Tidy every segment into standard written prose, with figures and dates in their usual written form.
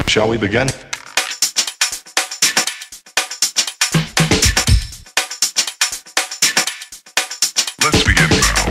Shall we begin? Let's begin now.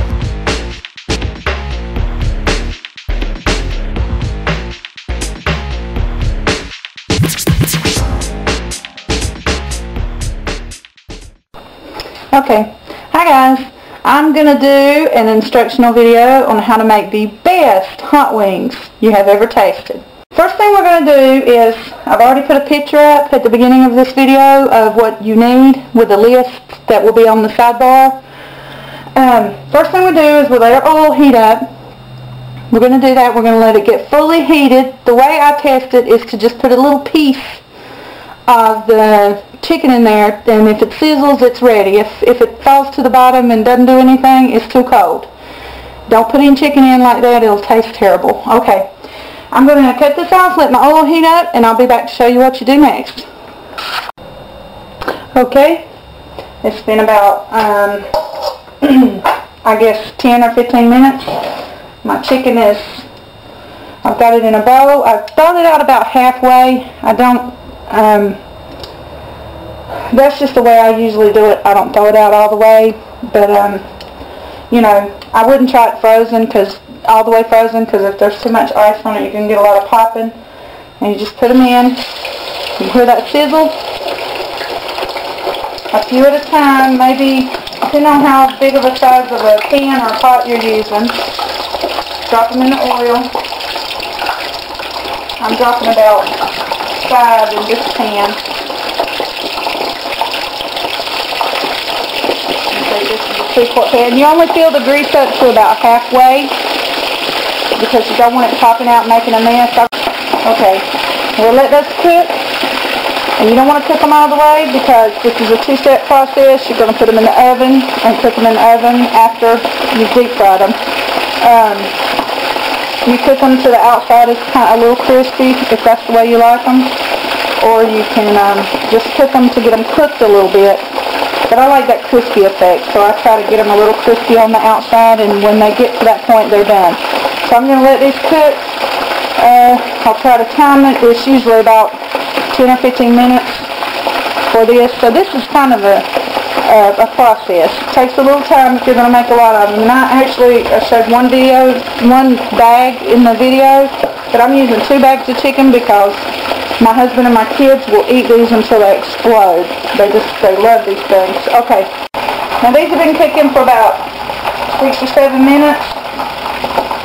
Okay, hi guys. I'm going to do an instructional video on how to make the best hot wings you have ever tasted. First thing we're going to do is, I've already put a picture up at the beginning of this video of what you need with the list that will be on the sidebar. First thing we do is we let our oil heat up. We're going to do that. We're going to let it get fully heated. The way I test it is to just put a little piece of the chicken in there, and if it sizzles, it's ready. If it falls to the bottom and doesn't do anything, it's too cold. Don't put any chicken in like that. It'll taste terrible. Okay. I'm going to cut this off, let my oil heat up, and I'll be back to show you what you do next. Okay. It's been about I guess 10 or 15 minutes. My chicken is, I've got it in a bowl. I've thawed it out about halfway. I don't, that's just the way I usually do it. I don't throw it out all the way, but, you know, I wouldn't try it frozen, all the way frozen, because if there's too much ice on it, you can get a lot of popping. And you just put them in. You hear that sizzle? A few at a time, maybe, depending on how big of a size of a pan or pot you're using. Drop them in the oil. I'm dropping about 5 in this pan. Okay, this is a 3/4 pan. You only fill the grease up to about halfway, because you don't want it popping out and making a mess. Okay, we'll let those cook. And you don't want to cook them all the way, because this is a 2-step process. You're going to put them in the oven and cook them in the oven after you've deep fried them. You cook them to the outside is kind of a little crispy, if that's the way you like them. Or you can just cook them to get them cooked a little bit. But I like that crispy effect, so I try to get them a little crispy on the outside, and when they get to that point, they're done. So I'm going to let these cook. I'll try to time it. It's usually about 10 or 15 minutes for this. So this is kind of a process. It takes a little time if you're going to make a lot of them. And I actually showed one bag in the video, but I'm using 2 bags of chicken because my husband and my kids will eat these until they explode. They love these things. Okay. Now these have been cooking for about 6 or 7 minutes.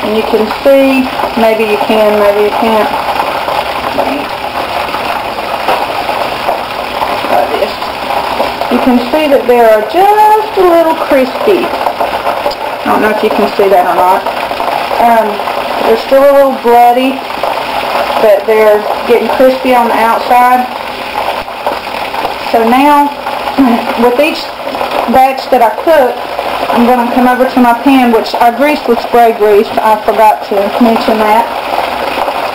And you can see, maybe you can, maybe you can't. Like this. You can see that they are just a little crispy. I don't know if you can see that or not. They're still a little bloody, but they're getting crispy on the outside. So now, with each batch that I cook, I'm going to come over to my pan, which I greased with spray grease. I forgot to mention that.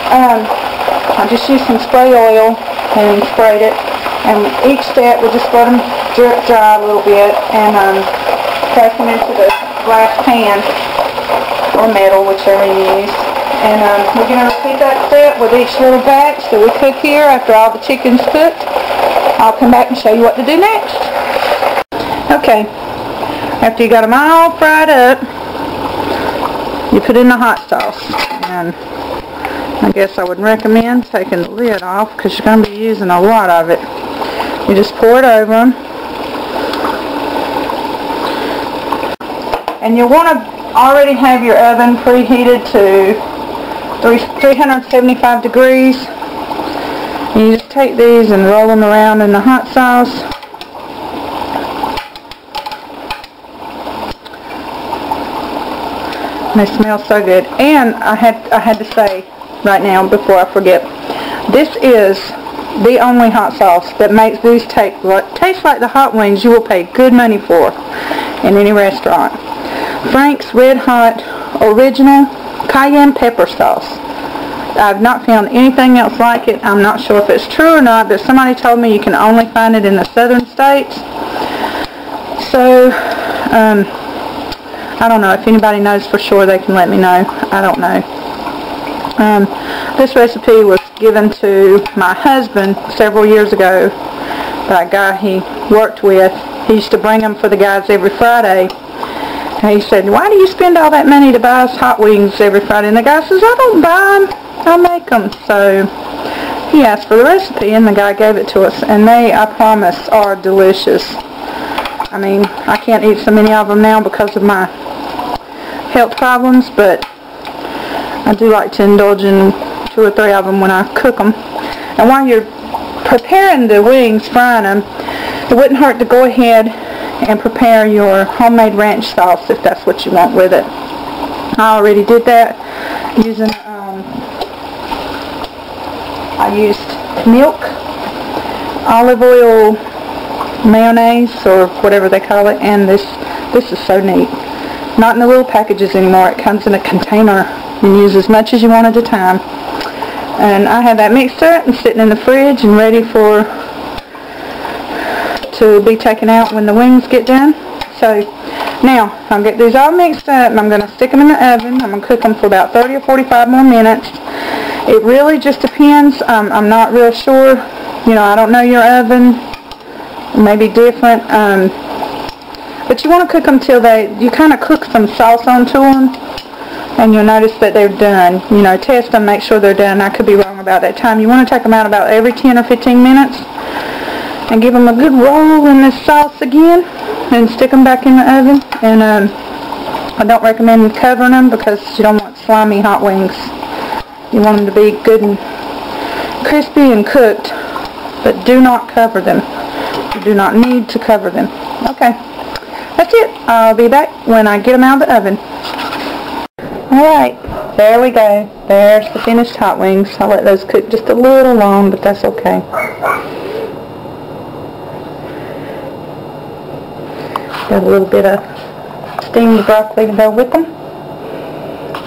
I just used some spray oil and sprayed it. And each step, we'll just let them drip dry a little bit and place them into the glass pan or metal, whichever you use. And we're going to repeat that step with each little batch that we cook here after all the chicken's cooked. I'll come back and show you what to do next. Okay. After you got them all fried up, you put in the hot sauce. And I guess I would recommend taking the lid off, because you're going to be using a lot of it. You just pour it over them. And you'll want to already have your oven preheated to 375 degrees. And you just take these and roll them around in the hot sauce. They smell so good. And I had to say right now, before I forget, this is the only hot sauce that makes these taste like the hot wings you will pay good money for in any restaurant. Frank's RedHot Original Cayenne Pepper Sauce. I've not found anything else like it. I'm not sure if it's true or not, but somebody told me you can only find it in the southern states. So, I don't know. If anybody knows for sure, they can let me know. I don't know. This recipe was given to my husband several years ago by a guy he worked with. He used to bring them for the guys every Friday. And he said, why do you spend all that money to buy us hot wings every Friday? And the guy says, I don't buy them, I make them. So he asked for the recipe and the guy gave it to us. And they, I promise, are delicious. I mean, I can't eat so many of them now because of my health problems, but I do like to indulge in 2 or 3 of them when I cook them. And while you're preparing the wings, frying them, it wouldn't hurt to go ahead and prepare your homemade ranch sauce if that's what you want with it. I already did that using, I used milk, olive oil, mayonnaise, or whatever they call it, and this is so neat. Not in the little packages anymore, it comes in a container. You can use as much as you want at a time. And I have that mixture and sitting in the fridge and ready to be taken out when the wings get done. So now I'll get these all mixed up and I'm going to stick them in the oven. I'm going to cook them for about 30 or 45 more minutes. It really just depends. I'm not real sure. You know, I don't know your oven. It may be different. But you want to cook them till you kind of cook some sauce onto them. And you'll notice that they're done. You know, test them, make sure they're done. I could be wrong about that time. You want to take them out about every 10 or 15 minutes and give them a good roll in this sauce again and stick them back in the oven. And I don't recommend covering them because you don't want slimy hot wings. You want them to be good and crispy and cooked, but do not cover them. You do not need to cover them. Okay, that's it. I'll be back when I get them out of the oven. Alright, there we go. There's the finished hot wings. I'll let those cook just a little long, but that's okay. Got a little bit of steamed broccoli to go with them.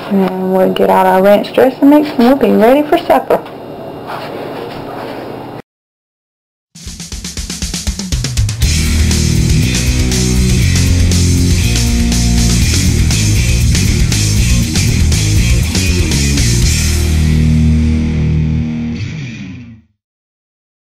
And we'll get out our ranch dressing mix and we'll be ready for supper.